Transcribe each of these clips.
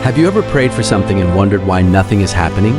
Have you ever prayed for something and wondered why nothing is happening?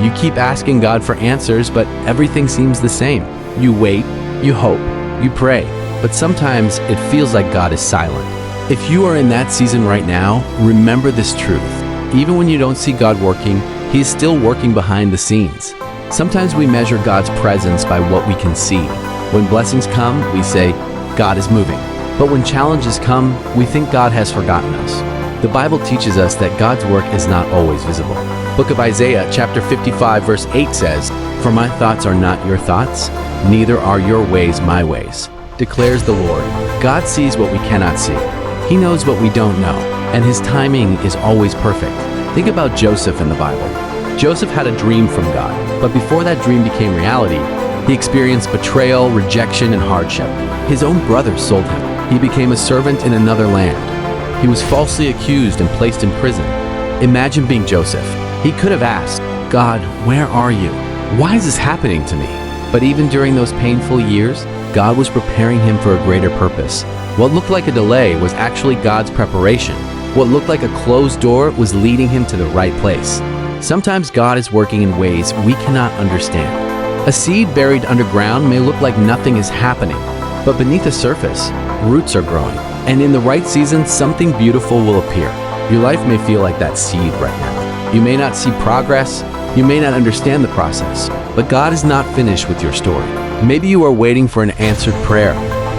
You keep asking God for answers, but everything seems the same. You wait, you hope, you pray, but sometimes it feels like God is silent. If you are in that season right now, remember this truth. Even when you don't see God working, He is still working behind the scenes. Sometimes we measure God's presence by what we can see. When blessings come, we say, God is moving. But when challenges come, we think God has forgotten us. The Bible teaches us that God's work is not always visible. Book of Isaiah, chapter 55, verse 8 says, "For my thoughts are not your thoughts, neither are your ways my ways, declares the Lord." God sees what we cannot see. He knows what we don't know, and His timing is always perfect. Think about Joseph in the Bible. Joseph had a dream from God, but before that dream became reality, he experienced betrayal, rejection, and hardship. His own brothers sold him. He became a servant in another land. He was falsely accused and placed in prison. Imagine being Joseph. He could have asked, God, where are you? Why is this happening to me? But even during those painful years, God was preparing him for a greater purpose. What looked like a delay was actually God's preparation. What looked like a closed door was leading him to the right place. Sometimes God is working in ways we cannot understand. A seed buried underground may look like nothing is happening, but beneath the surface, roots are growing. And in the right season, something beautiful will appear. Your life may feel like that seed right now. You may not see progress, you may not understand the process, but God is not finished with your story. Maybe you are waiting for an answered prayer.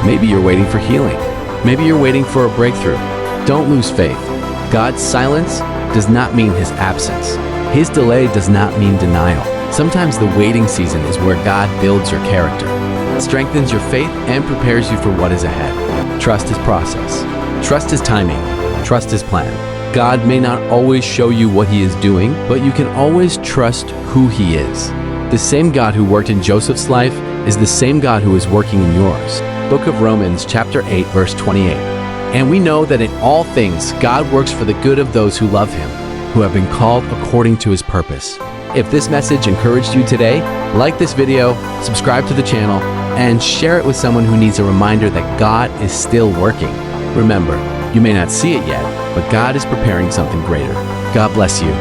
Maybe you're waiting for healing. Maybe you're waiting for a breakthrough. Don't lose faith. God's silence does not mean His absence. His delay does not mean denial. Sometimes the waiting season is where God builds your character, strengthens your faith, and prepares you for what is ahead. Trust His process. Trust His timing. Trust His plan. God may not always show you what He is doing, but you can always trust who He is. The same God who worked in Joseph's life is the same God who is working in yours. Book of Romans, chapter 8, verse 28. And we know that in all things God works for the good of those who love Him, who have been called according to His purpose. If this message encouraged you today, like this video, subscribe to the channel, and share it with someone who needs a reminder that God is still working. Remember, you may not see it yet, but God is preparing something greater. God bless you.